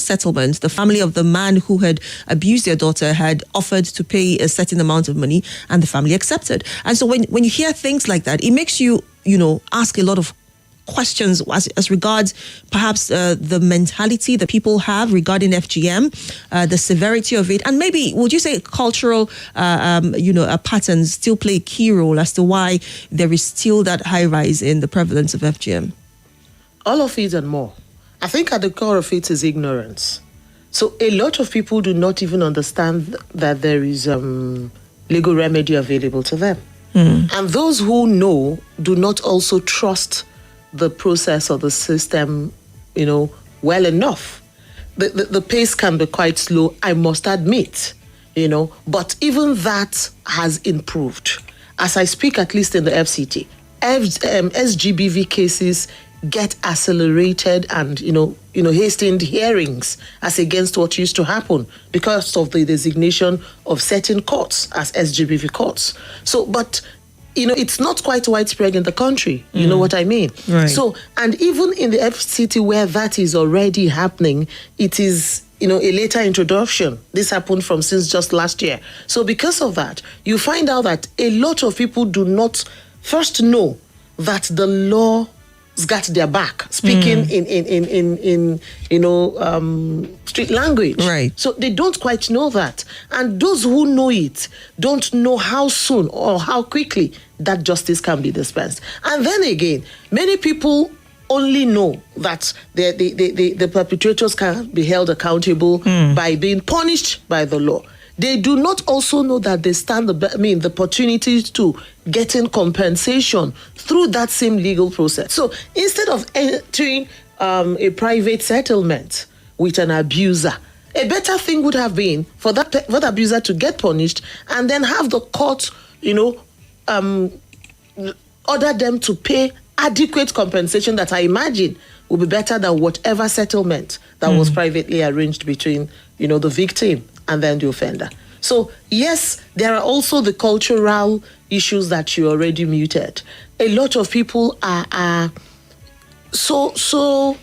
settlement. The family of the man who had abused their daughter had offered to pay a certain amount of money, and the family accepted. And so when you hear things like that, it makes you, ask a lot of questions as regards perhaps the mentality that people have regarding FGM, the severity of it, and maybe would you say cultural, patterns still play a key role as to why there is still that high rise in the prevalence of FGM? All of it and more. I think at the core of it is ignorance. So a lot of people do not even understand that there is legal remedy available to them. And those who know do not also trust the process or the system, well enough. The pace can be quite slow, I must admit, but even that has improved. As I speak, at least in the FCT, SGBV cases get accelerated and, hastened hearings as against what used to happen because of the designation of certain courts as SGBV courts. So, but it's not quite widespread in the country. You know what I mean? Right. So, and even in the FCT where that is already happening, it is, a later introduction. This happened since just last year. So because of that, you find out that a lot of people do not first know that the law got their back, speaking in street language. Right. So they don't quite know that. And those who know it don't know how soon or how quickly that justice can be dispensed. And then again, many people only know that the perpetrators can be held accountable by being punished by the law. They do not also know that they stand the opportunity to getting compensation through that same legal process. So instead of entering a private settlement with an abuser, a better thing would have been for that abuser to get punished and then have the court, order them to pay adequate compensation that I imagine will be better than whatever settlement that was privately arranged between, the victim and then the offender. So, yes, there are also the cultural issues that you already muted. A lot of people are so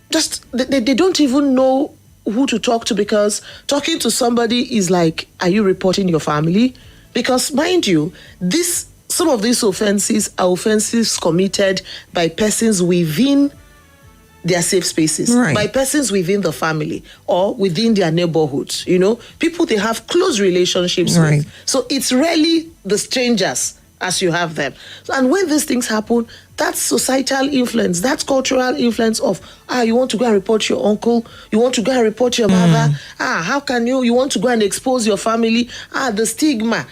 just, they don't even know who to talk to, because talking to somebody is like, are you reporting your family? Because, mind you, some of these offenses are offenses committed by persons within their safe spaces, right, by persons within the family or within their neighborhoods, people they have close relationships right with. So it's really the strangers as you have them. And when these things happen, that's societal influence, that's cultural influence of, you want to go and report your uncle, you want to go and report your mother, how can you want to go and expose your family, the stigma,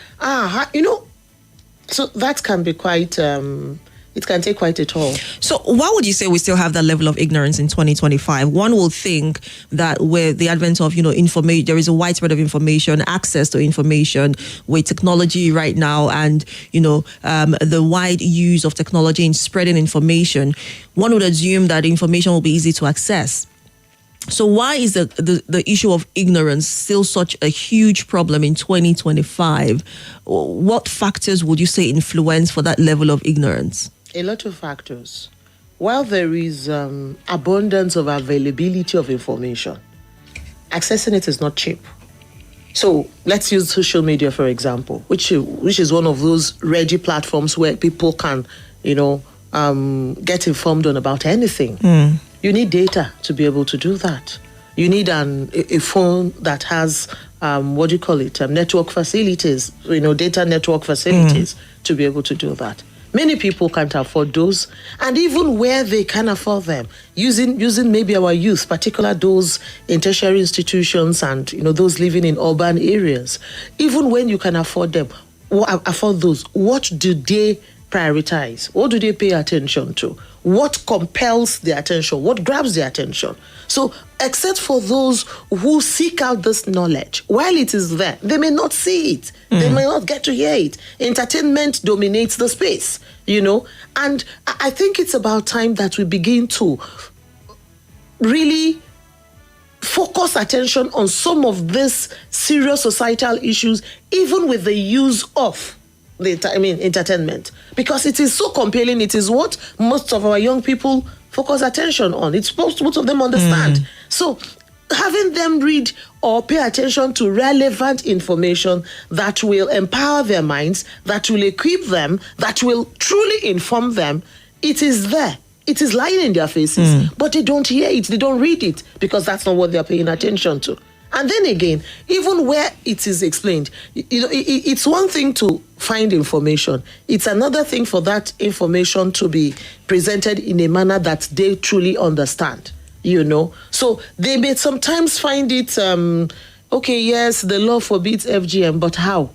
so that can be quite, it can take quite a toll. So why would you say we still have that level of ignorance in 2025? One will think that with the advent of, information, there is a widespread of information, access to information with technology right now, and, the wide use of technology in spreading information. One would assume that information will be easy to access. So why is the issue of ignorance still such a huge problem in 2025? What factors would you say influence for that level of ignorance? A lot of factors. While there is abundance of availability of information, accessing it is not cheap. So let's use social media, for example, which is one of those ready platforms where people can, get informed on about anything. You need data to be able to do that. You need a phone that has, network facilities, data network facilities to be able to do that. Many people can't afford those, and even where they can afford them, using maybe our youth, particularly those in tertiary institutions and those living in urban areas, even when you can afford them, afford those, what do they prioritize? What do they pay attention to? What compels their attention? What grabs their attention? So, except for those who seek out this knowledge, while it is there, they may not see it. They may not get to hear it. Entertainment dominates the space, And I think it's about time that we begin to really focus attention on some of these serious societal issues, even with the use of entertainment, because it is so compelling. It is what most of our young people focus attention on. It's supposed to both of them understand. So having them read or pay attention to relevant information that will empower their minds, that will equip them, that will truly inform them, it is there. It is lying in their faces, but they don't hear it, they don't read it, because that's not what they're paying attention to. And then again, even where it is explained, it's one thing to find information. It's another thing for that information to be presented in a manner that they truly understand, So they may sometimes find it, okay, yes, the law forbids FGM, but how?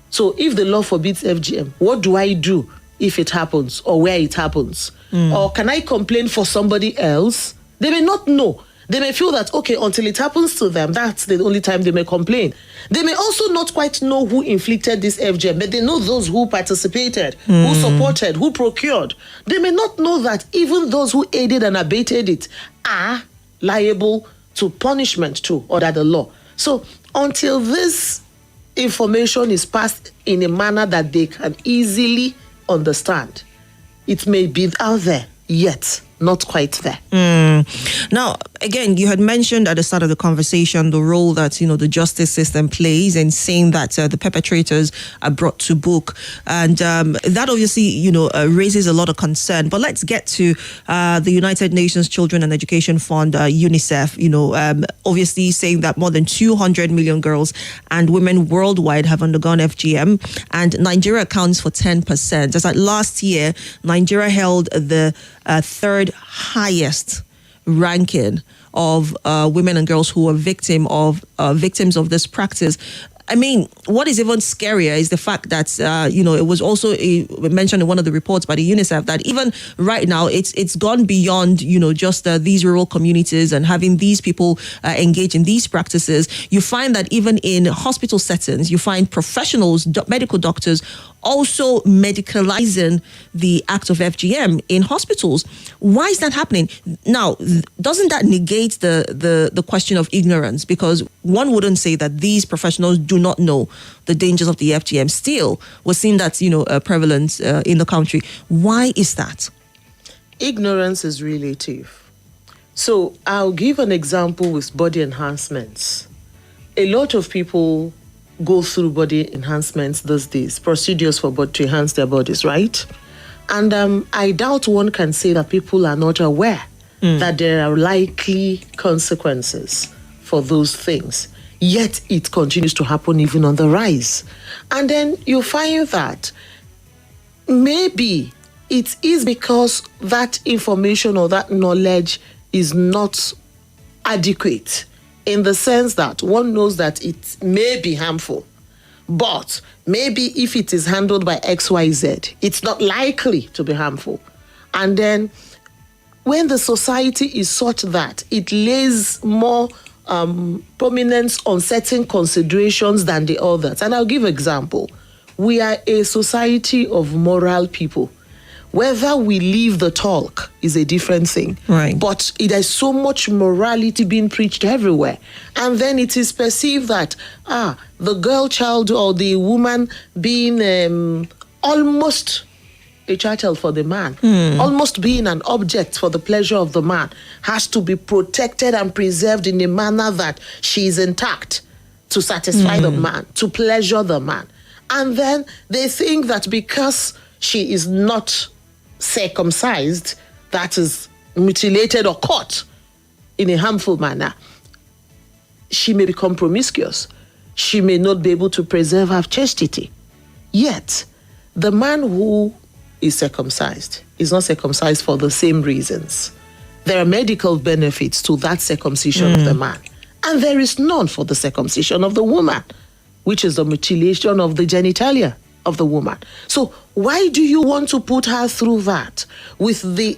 So if the law forbids FGM, what do I do if it happens or where it happens? Or can I complain for somebody else? They may not know. They may feel that, okay, until it happens to them, that's the only time they may complain. They may also not quite know who inflicted this FGM, but they know those who participated, who supported, who procured. They may not know that even those who aided and abated it are liable to punishment too, under the law. So until this information is passed in a manner that they can easily understand, it may be out there, yet not quite there. Now, again, you had mentioned at the start of the conversation the role that, the justice system plays in saying that the perpetrators are brought to book. And that obviously, raises a lot of concern. But let's get to the United Nations Children and Education Fund, UNICEF, obviously saying that more than 200 million girls and women worldwide have undergone FGM, and Nigeria accounts for 10%. As at last year, Nigeria held the third highest ranking of women and girls who were victims of this practice. I mean, what is even scarier is the fact that, it was also mentioned in one of the reports by the UNICEF that even right now, it's gone beyond, just these rural communities and having these people engage in these practices. You find that even in hospital settings, you find professionals, medical doctors, also medicalizing the act of FGM in hospitals. Why is that happening? Now, doesn't that negate the question of ignorance? Because one wouldn't say that these professionals do not know the dangers of the FGM. Still, we're seeing that, prevalent in the country. Why is that? Ignorance is relative. So I'll give an example with body enhancements. A lot of people go through body enhancements these days, procedures to enhance their bodies, right? And I doubt one can say that people are not aware that there are likely consequences for those things. Yet it continues to happen even on the rise. And then you find that maybe it is because that information or that knowledge is not adequate, in the sense that one knows that it may be harmful, but maybe if it is handled by XYZ, it's not likely to be harmful. And then when the society is such that it lays more prominence on certain considerations than the others. And I'll give an example. We are a society of moral people. Whether we live the talk is a different thing. Right. But there's so much morality being preached everywhere. And then it is perceived that, the girl child or the woman being almost a chattel for the man, almost being an object for the pleasure of the man, has to be protected and preserved in a manner that she is intact to satisfy the man, to pleasure the man. And then they think that because she is not circumcised, that is mutilated or caught in a harmful manner, she may become promiscuous. She may not be able to preserve her chastity. Yet, the man who is circumcised is not circumcised for the same reasons. There are medical benefits to that circumcision of the man, and there is none for the circumcision of the woman, which is the mutilation of the genitalia of the woman. So why do you want to put her through that with the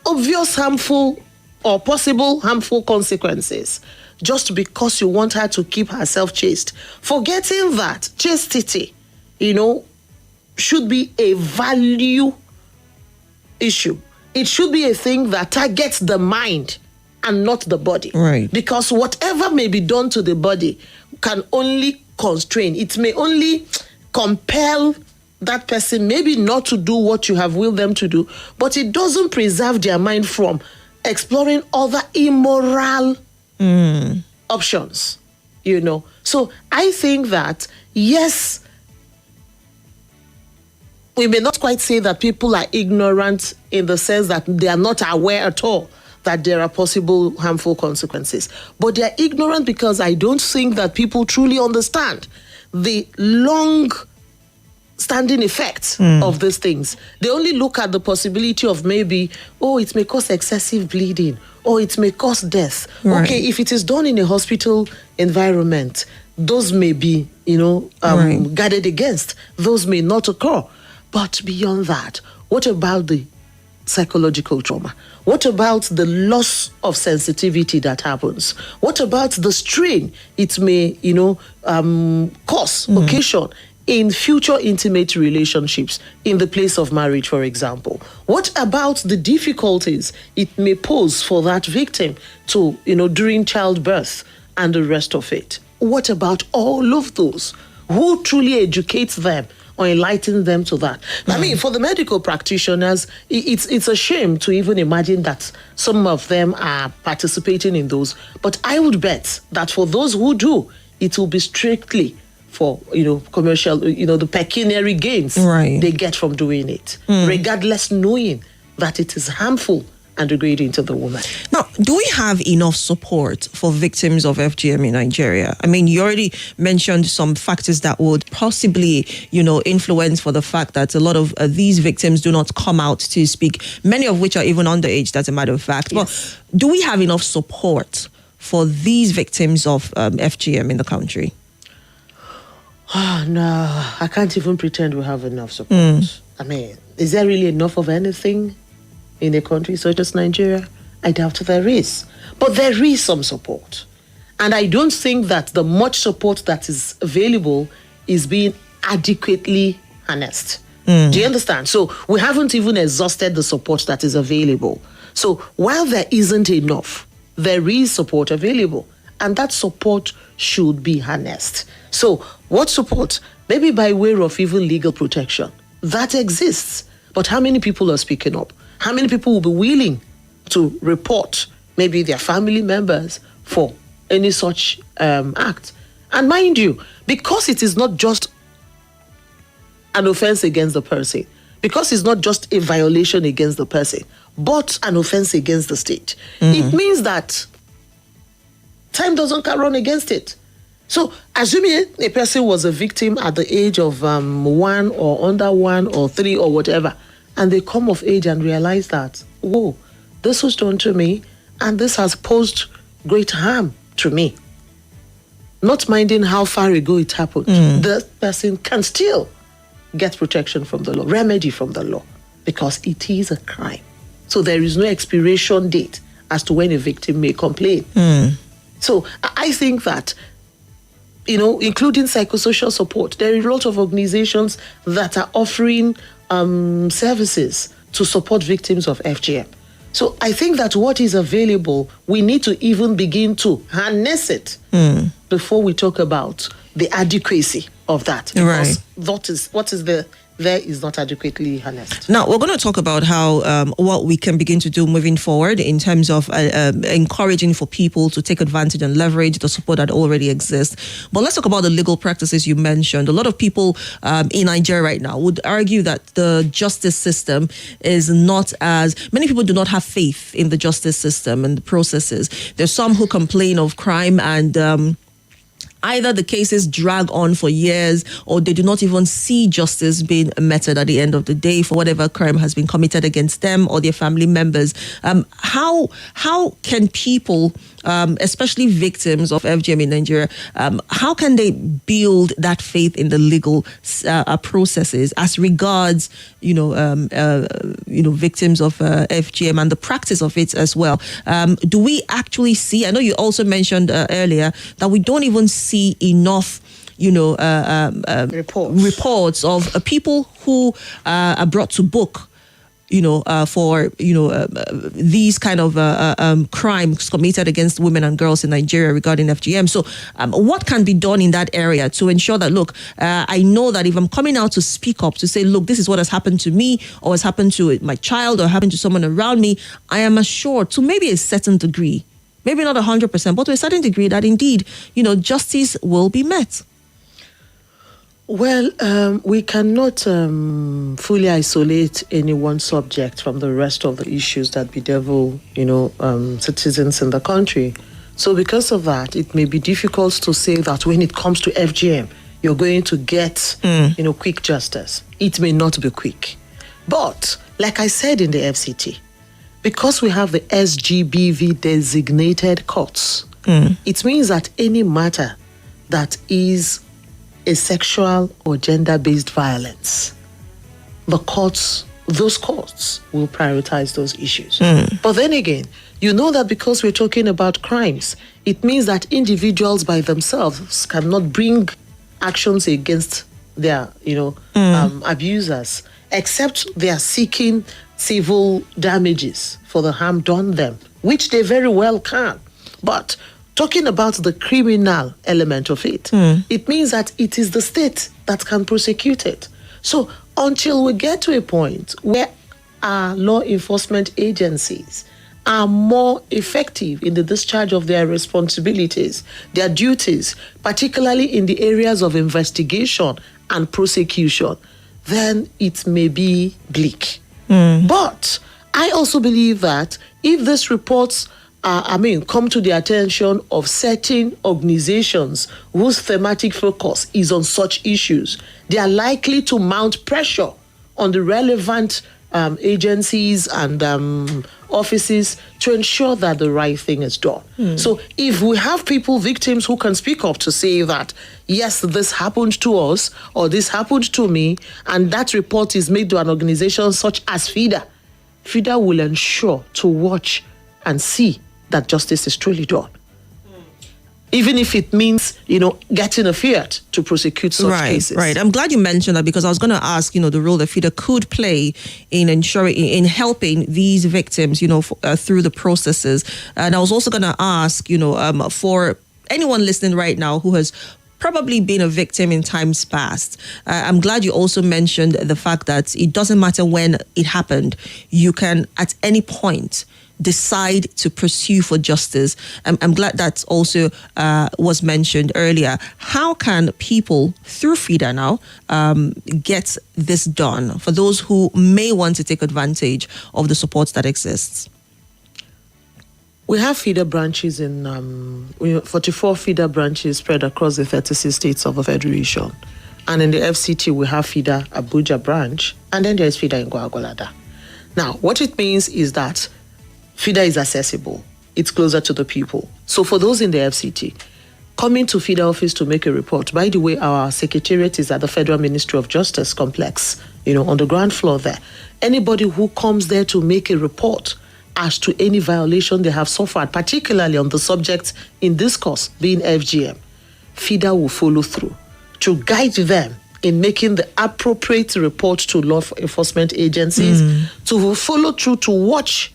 obvious harmful or possible harmful consequences just because you want her to keep herself chaste, forgetting that chastity, should be a value issue. It should be a thing that targets the mind and not the body. Right. Because whatever may be done to the body can only constrain. It may only compel that person maybe not to do what you have willed them to do, but it doesn't preserve their mind from exploring other immoral options, So I think that, yes, we may not quite say that people are ignorant in the sense that they are not aware at all that there are possible harmful consequences. But they are ignorant because I don't think that people truly understand the long-standing effects of these things. They only look at the possibility of maybe, it may cause excessive bleeding, or it may cause death. Right. Okay, if it is done in a hospital environment, those may be, guarded against. Those may not occur. But beyond that, what about the psychological trauma? What about the loss of sensitivity that happens? What about the strain it may, occasion in future intimate relationships in the place of marriage, for example? What about the difficulties it may pose for that victim to, during childbirth and the rest of it? What about all of those? Who truly educates them or enlighten them to that? I mean, for the medical practitioners, it's a shame to even imagine that some of them are participating in those. But I would bet that for those who do, it will be strictly for, commercial, the pecuniary gains they get from doing it, regardless knowing that it is harmful and degrading to the woman. Now, do we have enough support for victims of FGM in Nigeria? I mean, you already mentioned some factors that would possibly, influence for the fact that a lot of these victims do not come out to speak, many of which are even underage, as a matter of fact. Yes. But do we have enough support for these victims of FGM in the country? Oh, no, I can't even pretend we have enough support. I mean, is there really enough of anything in a country such as Nigeria? I doubt there is. But there is some support. And I don't think that the much support that is available is being adequately harnessed. Do you understand? So we haven't even exhausted the support that is available. So while there isn't enough, there is support available. And that support should be harnessed. So what support? Maybe by way of even legal protection. That exists. But how many people are speaking up? How many people will be willing to report maybe their family members for any such act? And mind you, because it is not just an offense against the person, because it's not just a violation against the person, but an offense against the state, it means that time doesn't run against it. So, assuming a person was a victim at the age of 1 or under 1 or 3 or whatever, and they come of age and realize that, whoa, this was done to me, and this has posed great harm to me. Not minding how far ago it happened, the person can still get protection from the law, remedy from the law, because it is a crime. So there is no expiration date as to when a victim may complain. So I think that, including psychosocial support, there are a lot of organizations that are offering services to support victims of FGM. So I think that what is available, we need to even begin to harness it before we talk about the adequacy of that. Because what is there is not adequately harnessed. Now, we're going to talk about how what we can begin to do moving forward in terms of encouraging for people to take advantage and leverage the support that already exists. But let's talk about the legal practices you mentioned. A lot of people in Nigeria right now would argue that the justice system is not as... Many people do not have faith in the justice system and the processes. There's some who complain of crime and... either the cases drag on for years or they do not even see justice being meted at the end of the day for whatever crime has been committed against them or their family members. How can people, especially victims of FGM in Nigeria, how can they build that faith in the legal processes as regards, victims of FGM and the practice of it as well? Do we actually see? I know you also mentioned earlier that we don't even see enough reports of people who are brought to book for these kind of crimes committed against women and girls in Nigeria regarding FGM. So what can be done in that area to ensure that, look, I know that if I'm coming out to speak up, to say, look, this is what has happened to me, or has happened to my child, or happened to someone around me, I am assured to maybe a certain degree, maybe not 100%, but to a certain degree, that indeed, justice will be met. Well, we cannot fully isolate any one subject from the rest of the issues that bedevil, citizens in the country. So because of that, it may be difficult to say that when it comes to FGM, you're going to get, quick justice. It may not be quick. But, like I said in the FCT, because we have the SGBV designated courts, it means that any matter that is a sexual or gender-based violence, those courts will prioritize those issues. But then again, that because we're talking about crimes, it means that individuals by themselves cannot bring actions against their, abusers, except they are seeking civil damages for the harm done them, which they very well can. But talking about the criminal element of it, it means that it is the state that can prosecute it. So until we get to a point where our law enforcement agencies are more effective in the discharge of their responsibilities, their duties, particularly in the areas of investigation and prosecution, then it may be bleak. But I also believe that if these reports come to the attention of certain organizations whose thematic focus is on such issues, they are likely to mount pressure on the relevant agencies and offices to ensure that the right thing is done. So if we have victims who can speak up to say that, yes, this happened to us or this happened to me, and that report is made to an organization such as FIDA, FIDA will ensure to watch and see that justice is truly done. Even if it means, getting a fiat to prosecute such cases. Right. I'm glad you mentioned that, because I was going to ask, the role that FIDA could play in ensuring, in helping these victims, through the processes. And I was also going to ask, for anyone listening right now who has probably been a victim in times past. I'm glad you also mentioned the fact that it doesn't matter when it happened. You can, at any point, decide to pursue for justice. I'm glad that also was mentioned earlier. How can people, through FIDA now, get this done for those who may want to take advantage of the support that exists? We have FIDA branches 44 FIDA branches spread across the 36 states of the Federation. And in the FCT, we have FIDA-Abuja branch, and then there's FIDA in Gwagwalada. Now, what it means is that FIDA is accessible. It's closer to the people. So for those in the FCT, coming to FIDA office to make a report, by the way, our secretariat is at the Federal Ministry of Justice complex, on the ground floor there. Anybody who comes there to make a report as to any violation they have suffered, particularly on the subject in discourse being FGM, FIDA will follow through to guide them in making the appropriate report to law enforcement agencies, to follow through, to watch,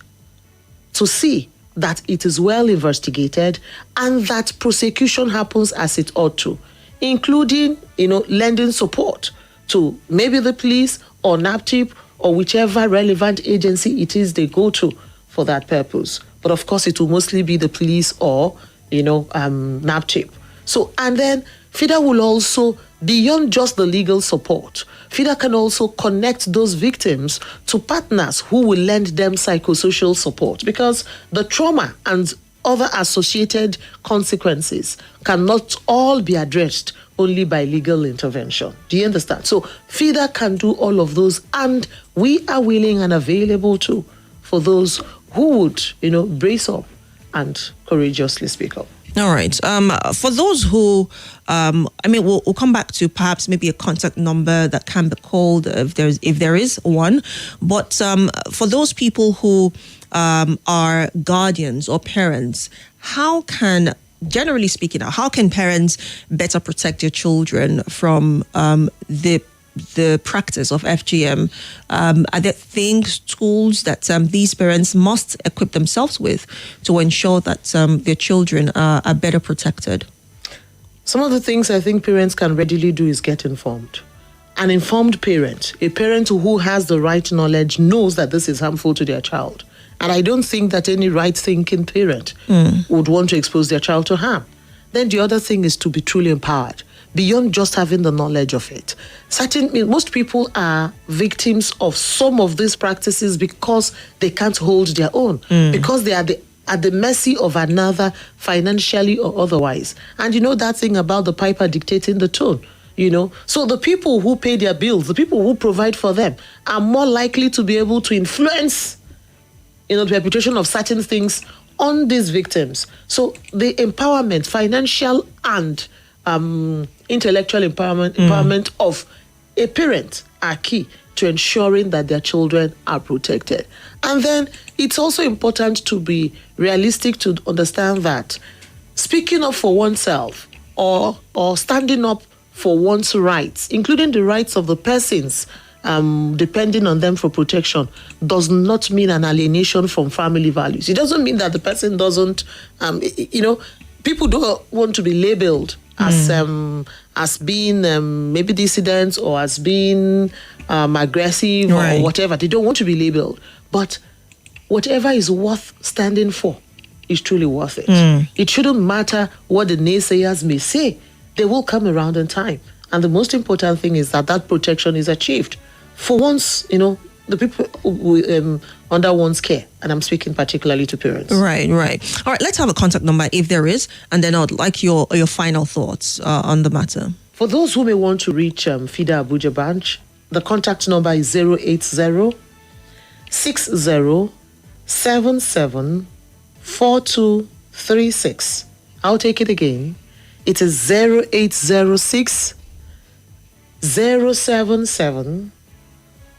to see that it is well investigated and that prosecution happens as it ought to, including, lending support to maybe the police or NAPTIP or whichever relevant agency it is they go to for that purpose. But of course, it will mostly be the police or, NAPTIP. So, and then FIDA will also, beyond just the legal support, FIDA can also connect those victims to partners who will lend them psychosocial support, because the trauma and other associated consequences cannot all be addressed only by legal intervention. Do you understand? So FIDA can do all of those, and we are willing and available too for those who would, brace up and courageously speak up. All right. For those who, we'll come back to perhaps maybe a contact number that can be called if there is one. But for those people who are guardians or parents, generally speaking, how can parents better protect their children from the the practice of FGM, are there things, tools that these parents must equip themselves with to ensure that their children are better protected? Some of the things I think parents can readily do is get informed. An informed parent, a parent who has the right knowledge, knows that this is harmful to their child. And I don't think that any right-thinking parent would want to expose their child to harm. Then the other thing is to be truly empowered, beyond just having the knowledge of it. Most people are victims of some of these practices because they can't hold their own, because they are at the mercy of another, financially or otherwise. And you know that thing about the piper dictating the tone. So the people who pay their bills, the people who provide for them, are more likely to be able to influence, the perpetration of certain things on these victims. So the empowerment, financial and intellectual empowerment of a parent are key to ensuring that their children are protected. And then it's also important to be realistic, to understand that speaking up for oneself or standing up for one's rights, including the rights of the persons depending on them for protection, does not mean an alienation from family values. It doesn't mean that the person doesn't, people don't want to be labeled as being maybe dissidents or as being aggressive or whatever. They don't want to be labeled. But whatever is worth standing for is truly worth it. It shouldn't matter what the naysayers may say. They will come around in time. And the most important thing is that protection is achieved. For once, the people under one's care, and I'm speaking particularly to parents. Right. All right, let's have a contact number if there is, and then I'd like your final thoughts on the matter. For those who may want to reach FIDA Abuja branch, the contact number is 080 60 77 4236. I'll take it again. It is 0806 077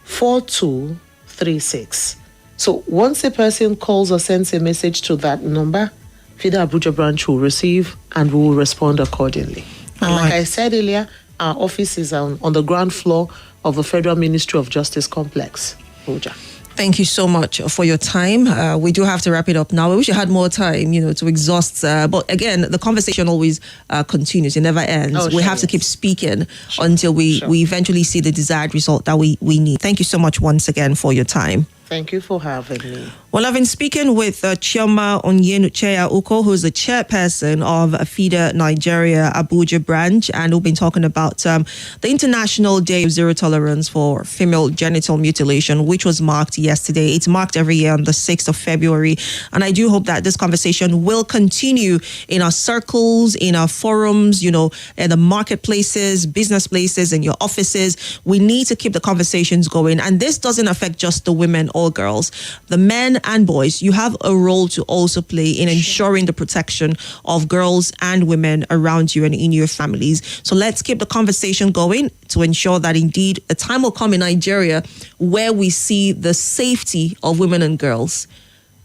4236. So once a person calls or sends a message to that number, FIDA Abuja branch will receive and we will respond accordingly. And like I said earlier, our office is on the ground floor of the Federal Ministry of Justice Complex, Abuja. Thank you so much for your time. We do have to wrap it up now. I wish you had more time, to exhaust. But again, the conversation always continues. It never ends. We have to keep speaking until we eventually see the desired result that we need. Thank you so much once again for your time. Thank you for having me. Well, I've been speaking with Chioma Onyenucheya-Uko, who's the chairperson of FIDA Nigeria-Abuja branch, and we've been talking about the International Day of Zero Tolerance for Female Genital Mutilation, which was marked yesterday. It's marked every year on the 6th of February, and I do hope that this conversation will continue in our circles, in our forums, in the marketplaces, business places, in your offices. We need to keep the conversations going, and this doesn't affect just the women or girls. The men and boys, you have a role to also play in ensuring the protection of girls and women around you and in your families. So let's keep the conversation going to ensure that indeed a time will come in Nigeria where we see the safety of women and girls.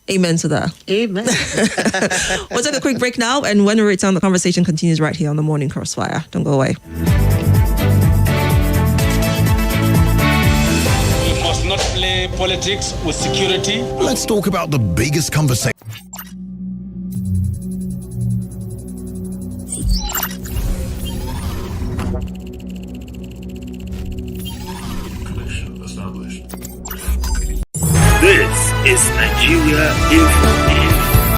Amen to that. Amen. We'll take a quick break now, and when we return, the conversation continues right here on the Morning Crossfire. Don't go away. Not play politics with security. Let's talk about the biggest conversation. This is Nigeria Info.